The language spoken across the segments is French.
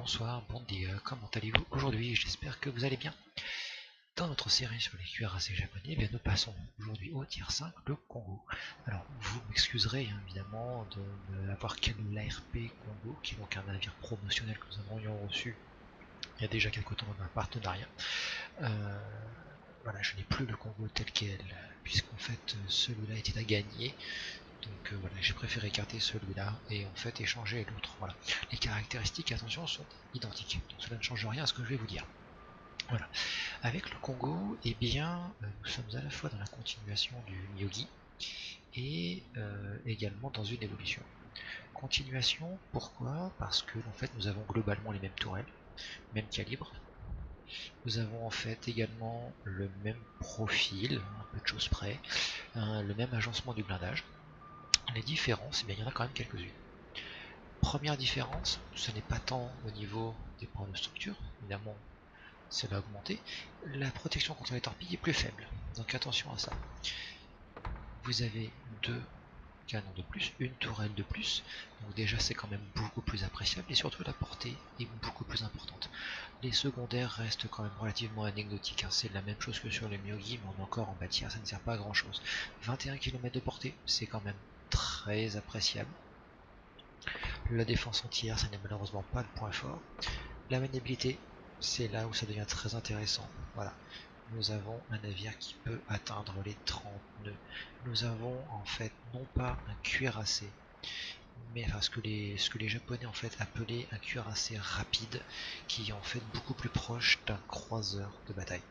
bonsoir, bon dia, comment allez-vous aujourd'hui? J'espère que vous allez bien. Dans notre série sur les cuirassés japonais, nous passons aujourd'hui au tier 5, le Congo. Alors, vous m'excuserez évidemment de n'avoir qu'un l'ARP Congo, qui est donc un navire promotionnel que nous avons reçu il y a déjà quelques temps dans un partenariat. Voilà, je n'ai plus le Congo tel quel, puisqu'en fait celui-là était à gagner. Donc voilà, j'ai préféré écarter celui-là et en fait échanger l'autre. Voilà. Les caractéristiques, attention, sont identiques. Donc cela ne change rien à ce que je vais vous dire. Voilà. Avec le Congo, eh bien, nous sommes à la fois dans la continuation du Myogi et également dans une évolution. Continuation, pourquoi? Parce que en fait nous avons globalement les mêmes tourelles, même calibre. Nous avons en fait également le même profil, un peu de choses près, le même agencement du blindage. Les différences, eh bien, il y en a quand même quelques-unes. Première différence, ce n'est pas tant au niveau des points de structure, évidemment ça va augmenter, la protection contre les torpilles est plus faible, donc attention à ça. Vous avez deux canons de plus, une tourelle de plus, donc déjà c'est quand même beaucoup plus appréciable, et surtout la portée est beaucoup plus importante. Les secondaires restent quand même relativement anecdotiques, hein. C'est la même chose que sur les Myogi, mais on est encore en bas tiers, ça ne sert pas à grand chose. 21 km de portée, c'est quand même très appréciable. La défense entière, ça n'est malheureusement pas le point fort. La maniabilité, c'est là où ça devient très intéressant. Voilà. Nous avons un navire qui peut atteindre les 30 nœuds. Nous avons en fait non pas un cuirassé, mais enfin, ce que les japonais en fait appelaient un cuirassé rapide, qui est en fait beaucoup plus proche d'un croiseur de bataille.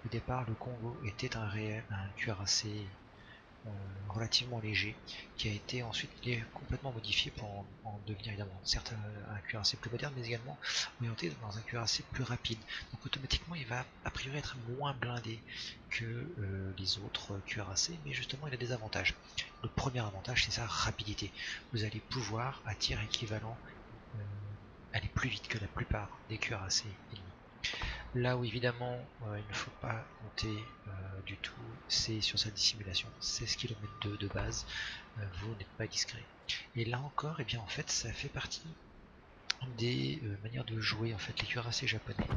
Au départ, le Congo était un cuirassé relativement léger, qui a été ensuite complètement modifié pour en devenir évidemment certes un cuirassé plus moderne, mais également orienté dans un cuirassé plus rapide. Donc automatiquement il va a priori être moins blindé que les autres cuirassés, mais justement il a des avantages. Le premier avantage, c'est sa rapidité. Vous allez pouvoir à tir équivalent aller plus vite que la plupart des cuirassés ennemis. Là où évidemment il ne faut pas compter du tout, c'est sur sa dissimulation. 16 km de base, vous n'êtes pas discret. Et là encore, eh bien en fait ça fait partie des manières de jouer en fait les cuirassés japonais.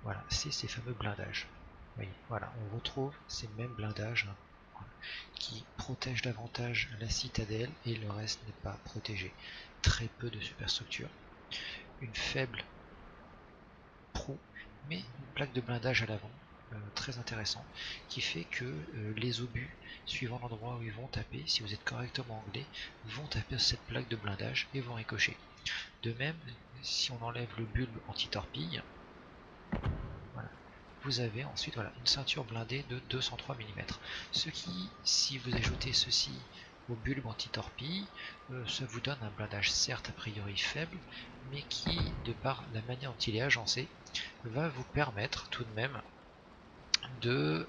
Voilà, c'est ces fameux blindages. Vous voyez, voilà, on retrouve ces mêmes blindages, hein, voilà, qui protègent davantage la citadelle et le reste n'est pas protégé. Très peu de superstructures. Une faible proue, mais une plaque de blindage à l'avant, très intéressant, qui fait que les obus, suivant l'endroit où ils vont taper, si vous êtes correctement anglais, vont taper cette plaque de blindage et vont ricocher. De même, si on enlève le bulbe anti-torpille, voilà, vous avez ensuite voilà, une ceinture blindée de 203 mm. Ce qui, si vous ajoutez ceci au bulbe anti-torpille, ça vous donne un blindage certes a priori faible, mais qui, de par la manière dont il est agencé, va vous permettre tout de même de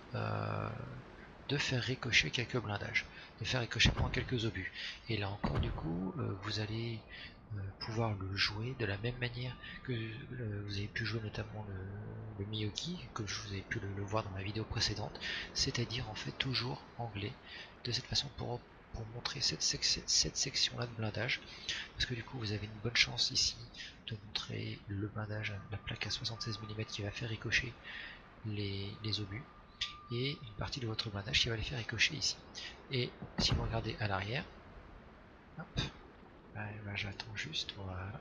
faire ricocher quelques blindages, de faire ricocher pendant quelques obus. Et là encore du coup, vous allez pouvoir le jouer de la même manière que vous avez pu jouer notamment le Myogi, comme je vous avez pu le voir dans ma vidéo précédente, c'est-à-dire en fait toujours anglais, de cette façon pour montrer cette section là de blindage, parce que du coup vous avez une bonne chance ici de montrer le blindage, la plaque à 76 mm qui va faire ricocher les obus, et une partie de votre blindage qui va les faire ricocher ici. Et si vous regardez à l'arrière, hop, j'attends juste, voilà,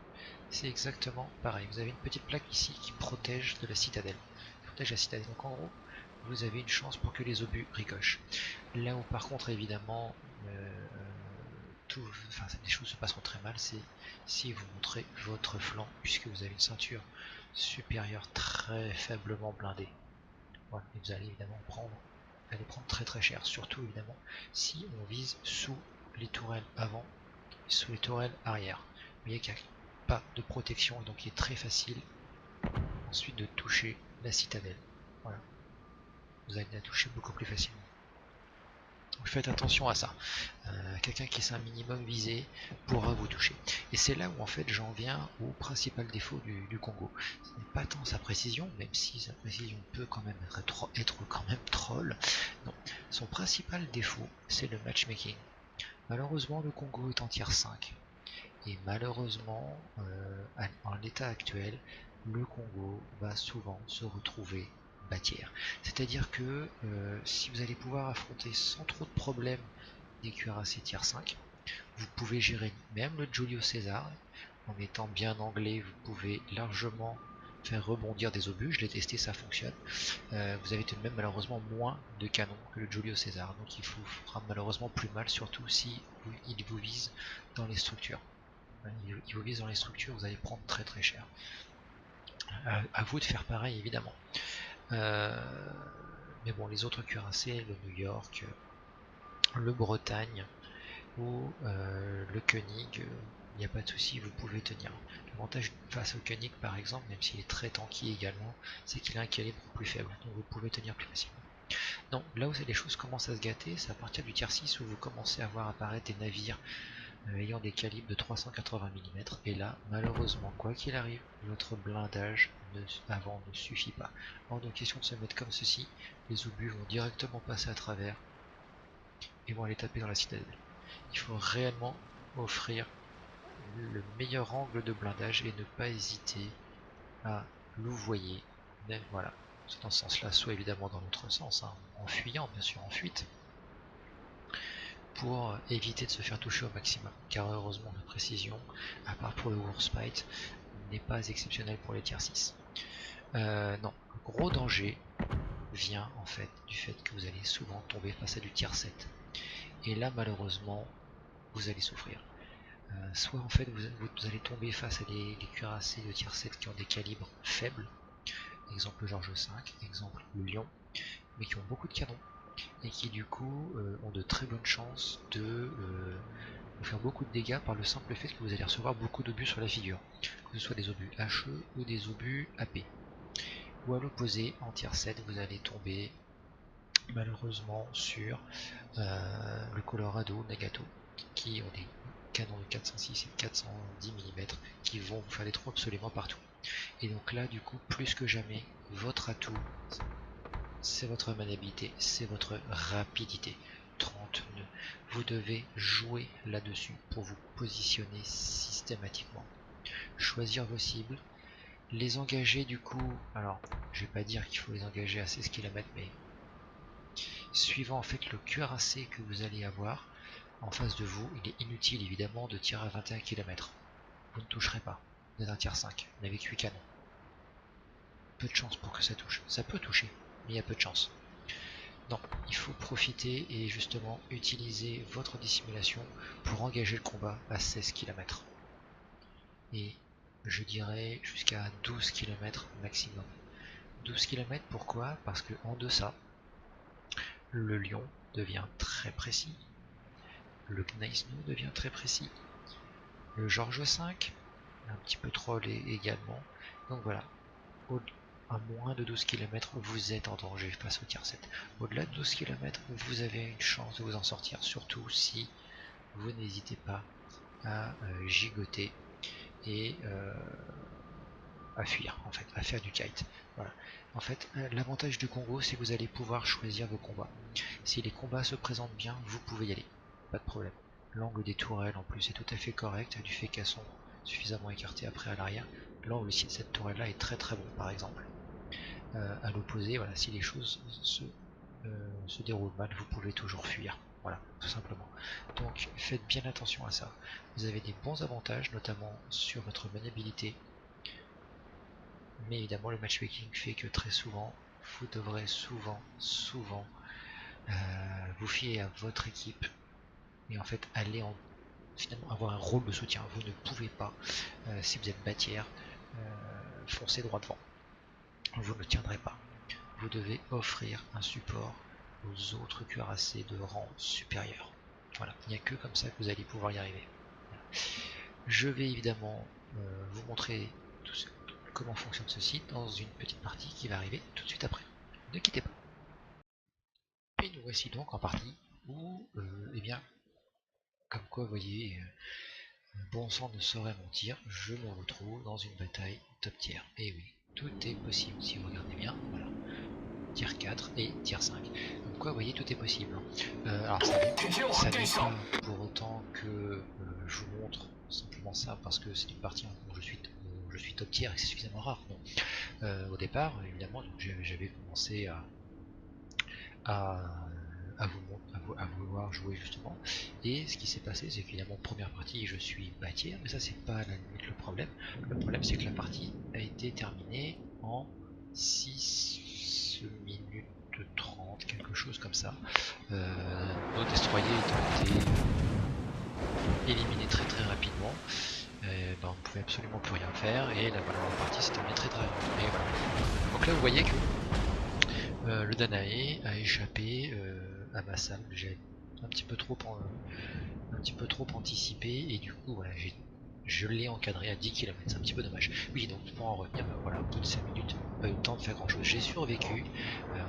c'est exactement pareil. Vous avez une petite plaque ici qui protège de la citadelle, donc en gros vous avez une chance pour que les obus ricochent. Là où par contre évidemment les choses se passeront très mal, c'est si vous montrez votre flanc, puisque vous avez une ceinture supérieure très faiblement blindée. Voilà, et vous allez évidemment prendre très très cher, surtout évidemment si on vise sous les tourelles avant, sous les tourelles arrière. Vous voyez qu'il n'y a pas de protection et donc il est très facile ensuite de toucher la citadelle. Voilà, vous allez la toucher beaucoup plus facilement. Donc faites attention à ça. Quelqu'un qui sait un minimum visé pourra vous toucher. Et c'est là où en fait j'en viens au principal défaut du Congo. Ce n'est pas tant sa précision, même si sa précision peut quand même être quand même troll. Non, son principal défaut c'est le matchmaking. Malheureusement le Congo est en tier 5. Et malheureusement, en l'état actuel, le Congo va souvent se retrouver bas tiers. C'est-à-dire que si vous allez pouvoir affronter sans trop de problèmes des cuirassés tier 5, vous pouvez gérer même le Julio César. En étant bien anglais, vous pouvez largement faire rebondir des obus. Je l'ai testé, ça fonctionne. Vous avez tout de même malheureusement moins de canons que le Julio César, donc il vous fera malheureusement plus mal, surtout si il vous vise dans les structures. Il vous vise dans les structures, vous allez prendre très très cher. À vous de faire pareil évidemment. Mais bon, les autres cuirassés, le New York, le Bretagne ou le Koenig, il n'y a pas de souci, vous pouvez tenir. L'avantage face au Koenig par exemple, même s'il est très tanky également, c'est qu'il a un calibre plus faible, donc vous pouvez tenir plus facilement. Non, là où les choses commencent à se gâter, c'est à partir du tier 6 où vous commencez à voir apparaître des navires ayant des calibres de 380 mm, et là, malheureusement, quoi qu'il arrive, votre blindage avant ne suffit pas. Hors de question de se mettre comme ceci, les obus vont directement passer à travers et vont aller taper dans la citadelle. Il faut réellement offrir le meilleur angle de blindage et ne pas hésiter à louvoyer, même voilà, dans ce sens-là, soit évidemment dans l'autre sens, hein, en fuyant, bien sûr, en fuite, pour éviter de se faire toucher au maximum, car heureusement la précision, à part pour le Warspite, n'est pas exceptionnelle pour les tier 6. Non, le gros danger vient en fait du fait que vous allez souvent tomber face à du tier 7. Et là malheureusement, vous allez souffrir. Soit en fait vous allez tomber face à des cuirassés de tier 7 qui ont des calibres faibles, exemple George V, exemple le Lion, mais qui ont beaucoup de canons, et qui du coup ont de très bonnes chances de vous faire beaucoup de dégâts par le simple fait que vous allez recevoir beaucoup d'obus sur la figure, que ce soit des obus HE ou des obus AP. Ou à l'opposé, en tier 7, vous allez tomber malheureusement sur le Colorado Nagato, qui ont des canons de 406 et 410 mm qui vont vous faire des trous absolument partout. Et donc là, du coup, plus que jamais, votre atout, c'est votre maniabilité, c'est votre rapidité. 30 nœuds. Vous devez jouer là-dessus pour vous positionner systématiquement. Choisir vos cibles, les engager du coup, alors je vais pas dire qu'il faut les engager à 16 km, mais suivant en fait le cuirassé que vous allez avoir en face de vous, il est inutile évidemment de tirer à 21 km. Vous ne toucherez pas. Vous êtes un tier 5, avec 8 canons. Peu de chance pour que ça touche. Ça peut toucher, mais il y a peu de chance. Non, il faut profiter et justement utiliser votre dissimulation pour engager le combat à 16 km. Et je dirais jusqu'à 12 km maximum. 12 km pourquoi? Parce que en deçà, le Lion devient très précis, le Gneisno devient très précis, le George V, un petit peu trollé également. Donc voilà, à moins de 12 km, vous êtes en danger face au tier 7. Au-delà de 12 km, vous avez une chance de vous en sortir, surtout si vous n'hésitez pas à gigoter et à fuir, en fait, à faire du kite. Voilà. En fait, l'avantage du Congo, c'est que vous allez pouvoir choisir vos combats. Si les combats se présentent bien, vous pouvez y aller, pas de problème. L'angle des tourelles en plus est tout à fait correct, du fait qu'elles sont suffisamment écartées après à l'arrière. L'angle ici de cette tourelle là est très très bon par exemple. À l'opposé, voilà, si les choses se déroulent mal, vous pouvez toujours fuir. Voilà, tout simplement. Donc faites bien attention à ça. Vous avez des bons avantages, notamment sur votre maniabilité. Mais évidemment, le matchmaking fait que très souvent, vous devrez souvent vous fier à votre équipe et en fait aller finalement avoir un rôle de soutien. Vous ne pouvez pas, si vous êtes bâtière, foncer droit devant. Vous ne tiendrez pas. Vous devez offrir un support aux autres cuirassés de rang supérieur. Voilà, il n'y a que comme ça que vous allez pouvoir y arriver. Voilà. Je vais évidemment vous montrer comment fonctionne ceci dans une petite partie qui va arriver tout de suite après. Ne quittez pas. Et nous voici donc en partie où, eh bien, comme quoi, vous voyez, bon sang ne saurait mentir, je me retrouve dans une bataille top tier. Et oui, tout est possible si vous regardez bien, voilà. Tier 4 et tier 5. Donc quoi, vous voyez, tout est possible. Alors ça n'est pas pour autant que je vous montre simplement ça parce que c'est une partie où je suis top tier et que c'est suffisamment rare. Non. Au départ, évidemment, j'avais commencé à, à vouloir jouer justement. Et ce qui s'est passé, c'est qu'évidemment, première partie, je suis bas tiers, mais ça, c'est pas à la limite le problème. Le problème, c'est que la partie a été terminée en 6 minutes 30, quelque chose comme ça. Nos destroyers ont été éliminés très rapidement. On ne pouvait absolument plus rien faire et là voilà, la partie s'est terminée très rapidement. Et voilà. Donc là vous voyez que le Danae a échappé à ma salle. J'ai un petit peu trop anticipé et du coup voilà, je l'ai encadré à 10 km, c'est un petit peu dommage. Oui, donc pour en revenir, voilà, au bout de 5 minutes, pas eu le temps de faire grand chose. J'ai survécu,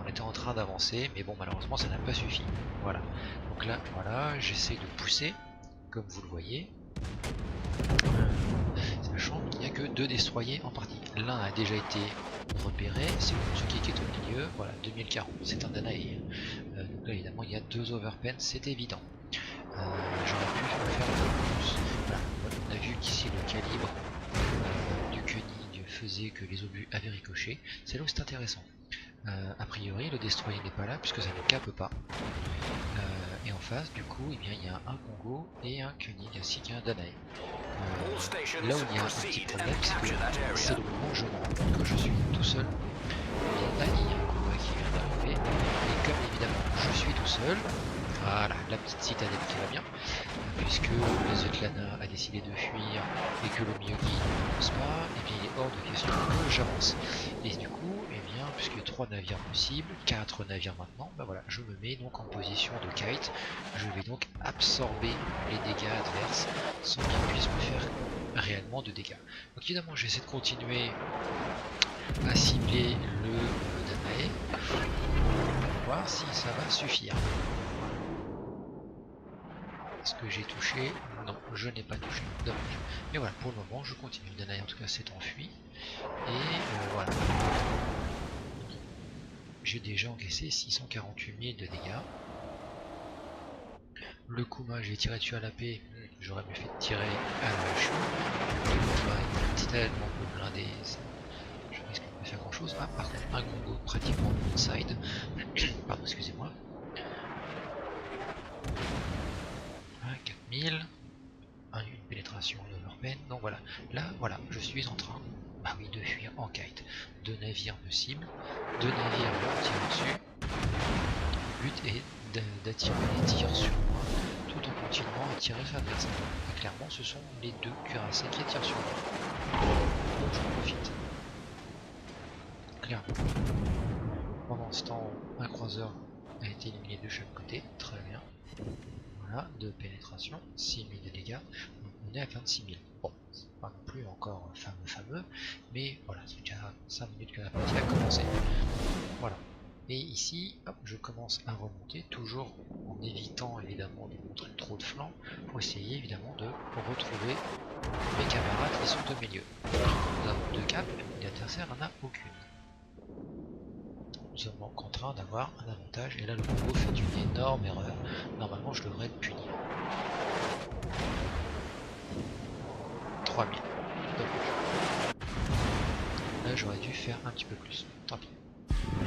on était en train d'avancer, mais bon, malheureusement, ça n'a pas suffi. Voilà, donc là, voilà, j'essaie de pousser, comme vous le voyez, sachant qu'il n'y a que 2 destroyers en partie. L'un a déjà été repéré, c'est celui qui est au milieu, voilà, 2040, c'est un Danae. Donc là, évidemment, il y a 2 overpens, c'est évident. J'aurais pu faire un peu plus. Voilà. On a vu qu'ici le calibre du Koenig faisait que les obus avaient ricoché. C'est là où c'est intéressant. A priori, le destroyer n'est pas là puisque ça ne capte pas. Et en face, du coup, eh bien, il y a un Congo et un Koenig ainsi qu'un Danae. Là où il y a un petit problème, c'est que c'est le moment où je me rends compte que je suis tout seul. Et là, il y a un combat qui vient d'arriver. Et comme évidemment, je suis tout seul, voilà, la petite citadelle qui va bien, puisque le Svetlana a décidé de fuir et que le Miyogi n'avance pas, et bien il est hors de question que j'avance. Et du coup, eh bien, puisqu'il y a 3 navires possibles, 4 navires maintenant, ben voilà, je me mets donc en position de kite, je vais donc absorber les dégâts adverses sans qu'ils puissent me faire réellement de dégâts. Donc évidemment, j'essaie de continuer à cibler le Danae, pour voir si ça va suffire. Est-ce que j'ai touché? Non, je n'ai pas touché. Dommage. Mais voilà, pour le moment, je continue. Le Danae, en tout cas, s'est enfui. Et voilà. J'ai déjà encaissé 648 000 de dégâts. Le Kuma, j'ai tiré dessus à la paix. J'aurais mieux fait de tirer à la hache. Le Kuma est tellement peu blindé. Je risque de pas faire grand chose. Ah, par contre, un Congo pratiquement onside. Pardon, excusez-moi. 4000. Une pénétration de leur peine. Donc voilà, là voilà, je suis en train, bah oui, de fuir en kite. 2 navires me ciblent, 2 navires me tirent dessus. Le but est d'attirer les tirs sur moi tout en continuant à tirer sur l'adversaire. Et clairement, ce sont les 2 cuirassés qui tirent sur moi. Donc j'en profite. Clairement. Pendant ce temps, un croiseur a été éliminé de chaque côté. Très bien. Voilà, de pénétration, 6000 de dégâts, donc on est à 26 000. Bon, c'est pas non plus encore fameux, mais voilà, c'est déjà 5 minutes que la partie a commencé. Voilà. Et ici, hop, je commence à remonter, toujours en évitant évidemment de montrer trop de flanc, pour essayer évidemment de retrouver mes camarades qui sont au milieu. Nous avons 2 caps, et l'adversaire n'en a aucune. Nous sommes donc en train d'avoir un avantage, et là le Congo fait une énorme erreur. Normalement je devrais être puni. 3000. Dommage. Là j'aurais dû faire un petit peu plus. Tant pis.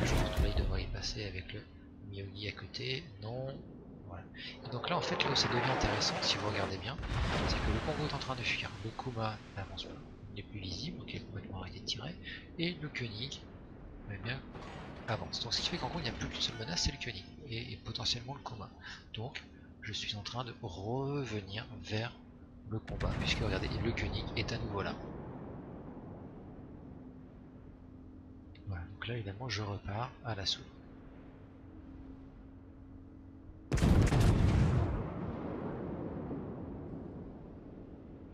Je pense que là il devrait y passer avec le Miyogi à côté. Non. Voilà. Et donc là en fait là où ça devient intéressant, si vous regardez bien, c'est que le Congo est en train de fuir. Le Kuma n'avance pas. Il n'est plus visible, donc il est complètement arrêté de tirer. Et le Koenig, eh bien, avance. Donc ce qui fait qu'en gros il n'y a plus qu'une seule menace, c'est le Koenig et potentiellement le combat. Donc je suis en train de revenir vers le combat, puisque regardez, le Koenig est à nouveau là. Voilà, donc là évidemment je repars à l'assaut.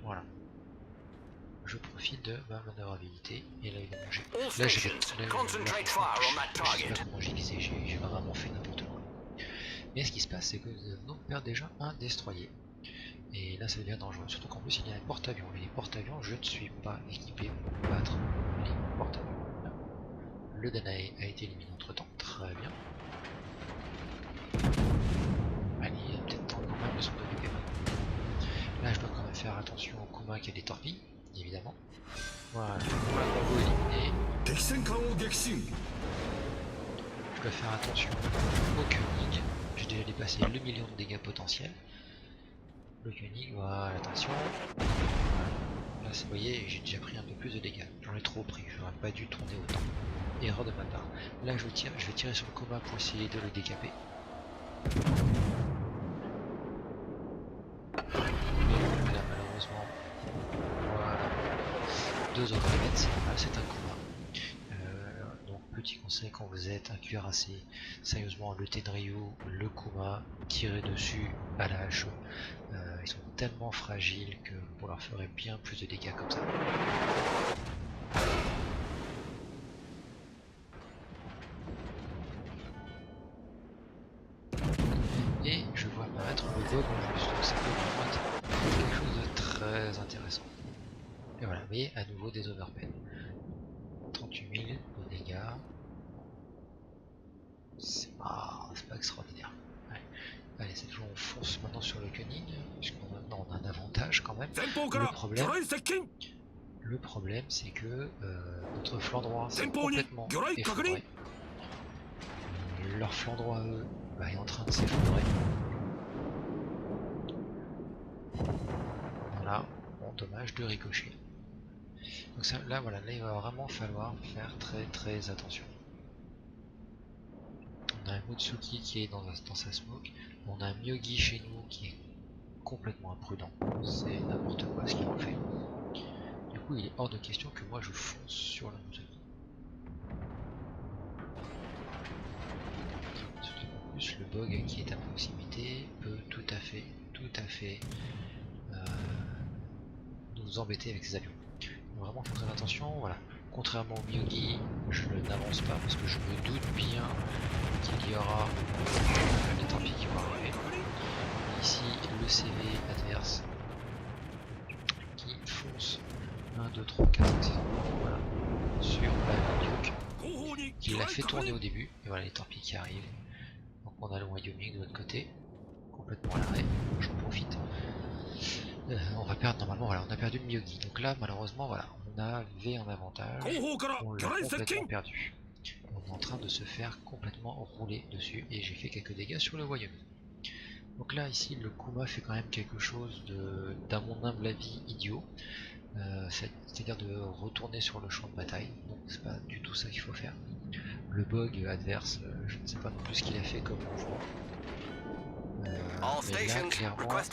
Voilà. Je profite de ma manœuvrabilité et là évidemment j'ai. Là j'ai comment j'ai visé, j'ai vraiment fait n'importe quoi. Mais ce qui se passe c'est que nous perdons déjà un destroyer. Et là ça devient dangereux, surtout qu'en plus il y a un porte-avions. Et les porte-avions, je ne suis pas équipé pour battre les porte-avions. Le Danae a été éliminé entre temps, très bien. Allez, il y a peut-être temps quand même de s'en occuper maintenant. Là je dois quand même faire attention au Kuma qui a des torpilles, évidemment. Voilà, voilà, bravo éliminé. Je dois faire attention au Koenig. J'ai déjà dépassé le million de dégâts potentiels. Le Koenig, voilà, attention. Voilà. Là, vous voyez, j'ai déjà pris un peu plus de dégâts. J'en ai trop pris, j'aurais pas dû tourner autant. Erreur de ma part. Là, je vais tirer sur le Kuma pour essayer de le décaper. Mais là, malheureusement, voilà. 2 overheads, c'est un Kuma. Donc petit conseil, quand vous êtes un cuirassé, sérieusement le Tenryu, le Kuma, tirez dessus à la hache. Ils sont tellement fragiles que vous leur ferez bien plus de dégâts comme ça. Et je vois apparaître le bug en plus, donc ça peut vraiment être quelque chose de très intéressant. Et voilà, mais à nouveau des overpen. 38 000 de dégâts. C'est pas extraordinaire. Ouais. Allez, cette fois on fonce maintenant sur le Koenig, puisqu'on maintenant on a un avantage quand même. Le problème c'est que notre flanc droit c'est complètement effondré. Leur flanc droit eux est en train de s'effondrer. Voilà, bon dommage de ricochet. Donc ça, là voilà, là il va vraiment falloir faire très attention. On a un Mutsuki qui est dans sa smoke, on a un Myogi chez nous qui est complètement imprudent, c'est n'importe quoi ce qu'il en fait. Du coup il est hors de question que moi je fonce sur le Mutsuki. Surtout qu'en plus le bug qui est à proximité peut tout à fait nous embêter avec ses avions. Donc vraiment faut faire attention, voilà. Contrairement au Myogi, je n'avance pas parce que je me doute bien qu'il y aura des torpilles qui vont arriver. Ici le CV adverse qui fonce 1, 2, 3, 4, 5, 6, voilà, sur la Duke, qui l'a fait tourner au début, et voilà les torpilles qui arrivent. Donc on a le Wyoming de l'autre côté, complètement à l'arrêt, j'en profite. On va perdre normalement, voilà, on a perdu le Myogi, donc là malheureusement voilà, on avait un avantage, on l'a complètement perdu. On est en train de se faire complètement rouler dessus, et j'ai fait quelques dégâts sur le Wyoming. Donc là ici le Kuma fait quand même quelque chose de, d'un mon humble avis, idiot. C'est-à-dire de retourner sur le champ de bataille, donc c'est pas du tout ça qu'il faut faire. Le bug adverse, je ne sais pas non plus ce qu'il a fait comme mouvement. Mais là clairement, voilà,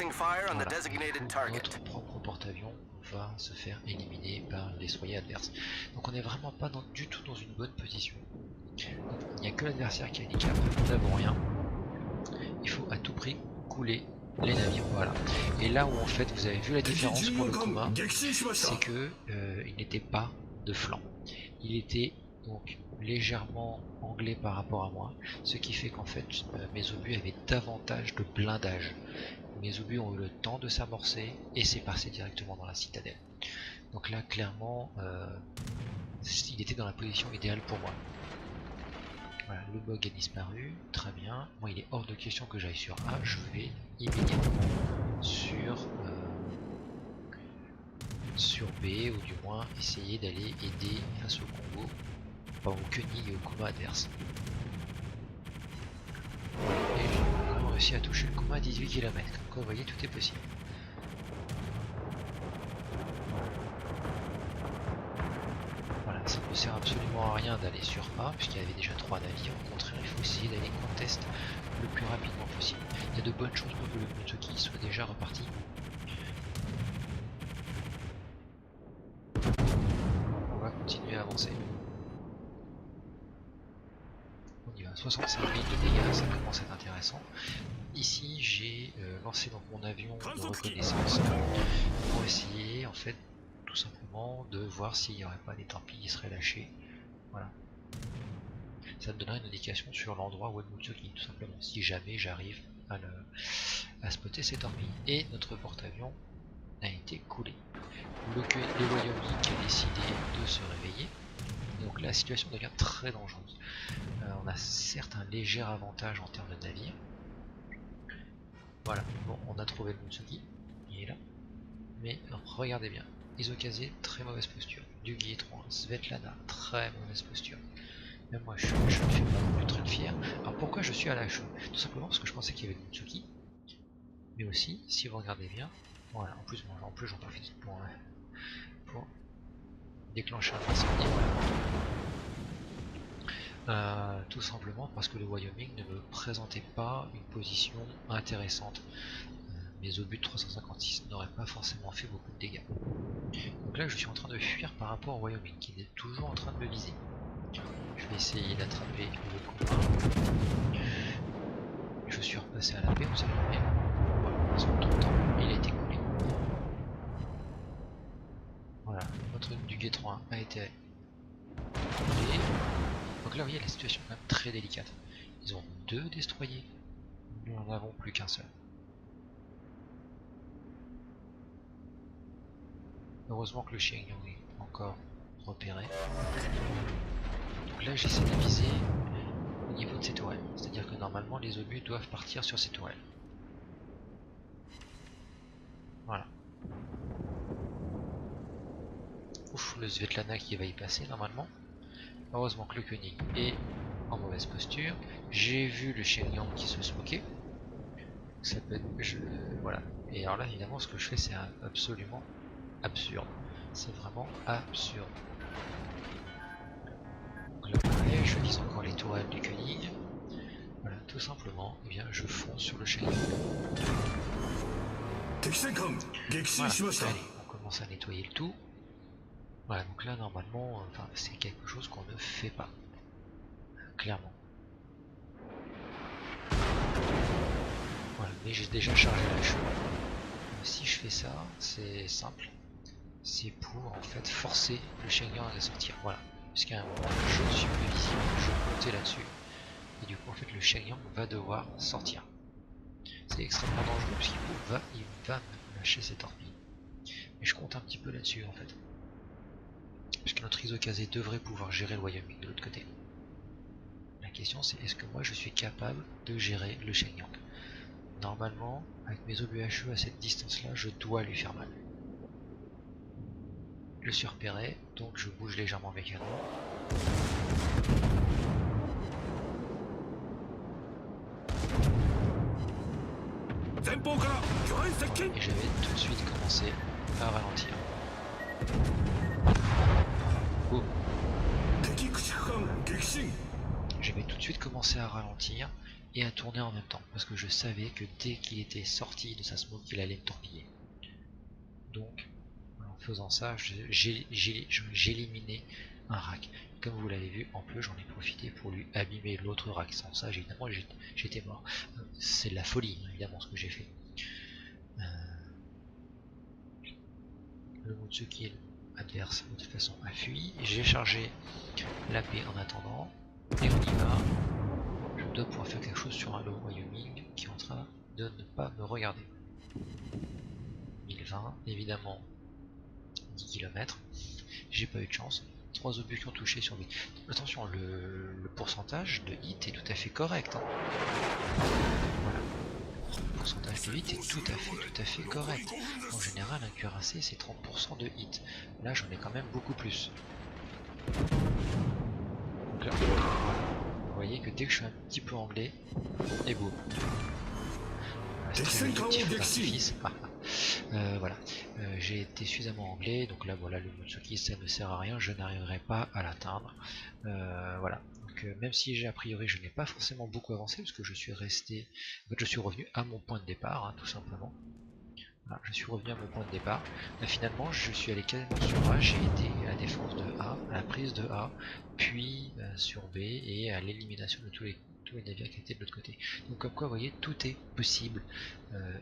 notre propre porte-avions va se faire éliminer par les destroyers adverses. Donc on n'est vraiment pas du tout dans une bonne position. Donc, il n'y a que l'adversaire qui a des caps, nous n'avons rien. Il faut à tout prix couler les navires, voilà. Et là où en fait vous avez vu la différence pour le Kuma, c'est que il n'était pas de flanc. Il était donc légèrement anglais par rapport à moi, ce qui fait qu'en fait mes obus avaient davantage de blindage. Mes obus ont eu le temps de s'amorcer et c'est passé directement dans la citadelle. Donc là clairement il était dans la position idéale pour moi. Voilà, le bug a disparu, très bien. Moi il est hors de question que j'aille sur A, je vais immédiatement sur B, ou du moins essayer d'aller aider face au combo, pas au Koenig et au Kuma adverse. Et j'ai vraiment réussi à toucher le Kuma à 18 km, comme quoi vous voyez tout est possible. Voilà, ça ne sert absolument à rien d'aller sur A, puisqu'il y avait déjà 3 navires, au contraire il faut essayer d'aller contest le plus rapidement possible. Il y a de bonnes chances pour que le Mutsuki soit déjà reparti. On va continuer à avancer. On y va, 65 000 de dégâts, ça commence à être intéressant. Ici j'ai lancé donc mon avion de reconnaissance pour essayer en fait tout simplement de voir s'il n'y aurait pas des torpilles qui seraient lâchées. Voilà. Ça me donnera une indication sur l'endroit où est le Mutsuki, tout simplement, si jamais j'arrive à spotter ces torpilles. Et notre porte-avions a été coulé. Le Wyoming a décidé de se réveiller. Donc la situation devient très dangereuse. On a certes un léger avantage en termes de navire. Voilà, bon, on a trouvé le Mutsuki, il est là. Mais regardez bien. Isokazé, très mauvaise posture. Dugi 3, Svetlana, très mauvaise posture. Même moi, je ne fais pas non plus très fier. Alors pourquoi je suis à la chaux? Tout simplement parce que je pensais qu'il y avait Mutsuki. Mais aussi, si vous regardez bien, voilà, en plus j'en profite pour déclencher un incendie. Voilà. Tout simplement parce que le Wyoming ne me présentait pas une position intéressante. Mes obus de 356 n'auraient pas forcément fait beaucoup de dégâts. Donc là je suis en train de fuir par rapport au Wyoming qui est toujours en train de me viser. Je vais essayer d'attraper le combat. Je suis repassé à la paix, on sait jamais. Voilà, parce que tout le temps il a été coulé. Voilà, notre du Guet 3 a été coulé. Donc là vous voyez la situation est quand même très délicate. Ils ont 2 destroyers, nous n'en avons plus qu'un seul. Heureusement que le Shenyang est encore repéré. Donc là j'essaie de viser au niveau de ces tourelles. C'est-à-dire que normalement les obus doivent partir sur ces tourelles. Voilà. Ouf, le Svetlana qui va y passer normalement. Heureusement que le Koenig est en mauvaise posture. J'ai vu le Shenyang qui se smoquait. Ça peut être... voilà. Et alors là évidemment ce que je fais c'est absolument absurde. C'est vraiment absurde. Donc là pareil, je vise encore les tourelles du Koenig. Voilà, tout simplement, eh bien, je fonce sur le Shenyang. Voilà. Allez, on commence à nettoyer le tout. Voilà, donc là normalement, enfin, c'est quelque chose qu'on ne fait pas. Clairement. Voilà, mais j'ai déjà chargé la cheveux. Si je fais ça, c'est simple. C'est pour en fait forcer le Shenyang à sortir. Voilà. Puisqu'à un moment, je suis plus visible, je vais monter là-dessus. Et du coup, en fait, le Shenyang va devoir sortir. C'est extrêmement dangereux puisqu'il va me lâcher ses torpilles. Mais je compte un petit peu là-dessus en fait. Puisque notre Isokazé devrait pouvoir gérer le Wyoming de l'autre côté. La question c'est est-ce que moi je suis capable de gérer le Shenyang? Normalement, avec mes obus HE à cette distance là, je dois lui faire mal. Je suis repéré, donc je bouge légèrement mes canons. Et je vais tout de suite commencer à ralentir. Boum. Je vais tout de suite commencer à ralentir et à tourner en même temps, parce que je savais que dès qu'il était sorti de sa smoke, il allait me torpiller. Donc, en faisant ça, j'ai éliminé un rack. Comme vous l'avez vu, en plus j'en ai profité pour lui abîmer l'autre rack. Sans ça, évidemment, j'étais mort. C'est de la folie, évidemment, ce que j'ai fait. Le Mutsuki adverse, de toute façon, a fui. J'ai chargé la paix en attendant. Et on y va. Je dois pouvoir faire quelque chose sur un lot Wyoming qui est en train de ne pas me regarder. 1020, évidemment 10 km. J'ai pas eu de chance. 3 obus qui ont touché sur lui. Attention, le pourcentage de hit est tout à fait correct. Hein. Voilà. Le pourcentage de hit est tout à fait correct. En général, un cuirassé c'est 30% de hit. Là, j'en ai quand même beaucoup plus. Donc là, vous voyez que dès que je suis un petit peu anglais, et boum. Voilà, j'ai été suffisamment anglais, donc là voilà, le Mutsuki ça ne sert à rien, je n'arriverai pas à l'atteindre. Voilà, donc même si j'ai a priori je n'ai pas forcément beaucoup avancé, parce que je suis resté, en fait je suis revenu à mon point de départ, hein, tout simplement. Voilà, je suis revenu à mon point de départ. Là, finalement, je suis allé quasiment sur A, j'ai été à la défense de A, à la prise de A, puis sur B et à l'élimination de tous les navires qui étaient de l'autre côté. Donc comme quoi, vous voyez, tout est possible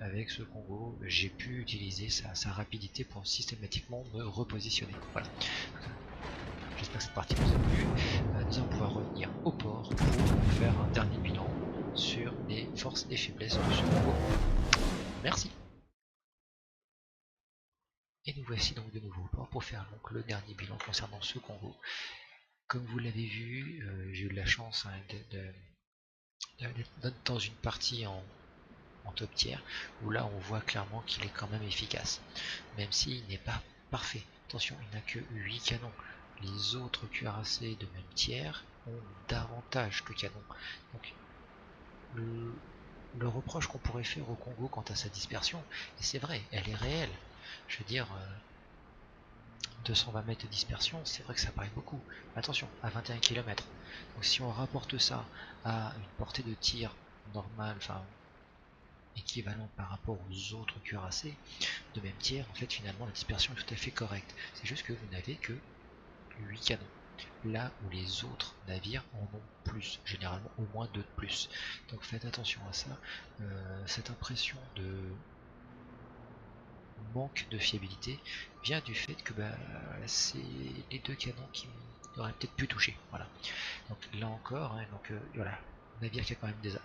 avec ce Congo. J'ai pu utiliser sa rapidité pour systématiquement me repositionner. Voilà. J'espère que cette partie vous a plu. Nous allons pouvoir revenir au port pour faire un dernier bilan sur les forces et faiblesses de ce Congo. Merci. Et nous voici donc de nouveau au port pour faire donc le dernier bilan concernant ce Congo. Comme vous l'avez vu, j'ai eu de la chance hein, d'être dans une partie en top tiers, où là on voit clairement qu'il est quand même efficace, même s'il n'est pas parfait. Attention, il n'a que 8 canons. Les autres cuirassés de même tiers ont davantage de canons. Donc le reproche qu'on pourrait faire au Congo quant à sa dispersion, et c'est vrai, elle est réelle. Je veux dire, 220 mètres de dispersion, c'est vrai que ça paraît beaucoup. Attention, à 21 km. Donc si on rapporte ça à une portée de tir normale, enfin équivalente par rapport aux autres cuirassés de même tiers, en fait finalement la dispersion est tout à fait correcte. C'est juste que vous n'avez que 8 canons. Là où les autres navires en ont plus, généralement au moins 2 de plus. Donc faites attention à ça. Cette impression de manque de fiabilité vient du fait que c'est les 2 canons qui auraient peut-être pu toucher. Voilà. Donc là encore, hein, voilà, navire qui a quand même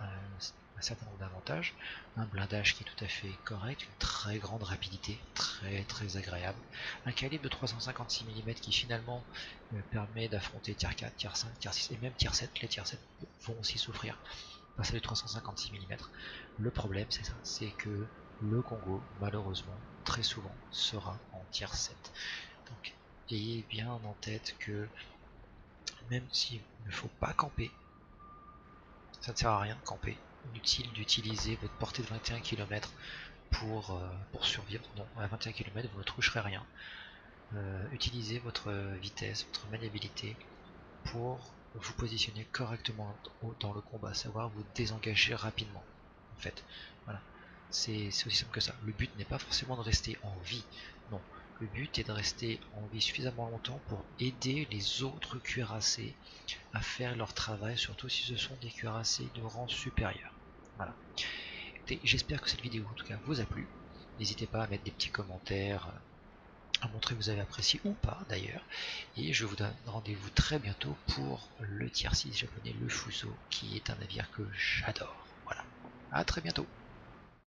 un certain nombre d'avantages, un blindage qui est tout à fait correct, une très grande rapidité, très agréable, un calibre de 356 mm qui finalement permet d'affronter tier 4, tier 5, tier 6 et même tier 7. Les tier 7 vont aussi souffrir face à les 356 mm. Le problème c'est ça, c'est que le Congo malheureusement très souvent sera en tier 7. Donc ayez bien en tête que même s'il ne faut pas camper, ça ne sert à rien de camper. Inutile d'utiliser votre portée de 21 km pour survivre. Non, à 21 km vous ne toucherez rien. Utilisez votre vitesse, votre maniabilité pour vous positionner correctement dans le combat, savoir vous désengager rapidement. En fait, voilà. C'est aussi simple que ça. Le but n'est pas forcément de rester en vie, non. Le but est de rester en vie suffisamment longtemps pour aider les autres cuirassés à faire leur travail, surtout si ce sont des cuirassés de rang supérieur. Voilà. J'espère que cette vidéo en tout cas vous a plu. N'hésitez pas à mettre des petits commentaires, à montrer que vous avez apprécié ou pas d'ailleurs. Et je vous donne rendez-vous très bientôt pour le tier 6 japonais, le Fuso, qui est un navire que j'adore. Voilà. À très bientôt.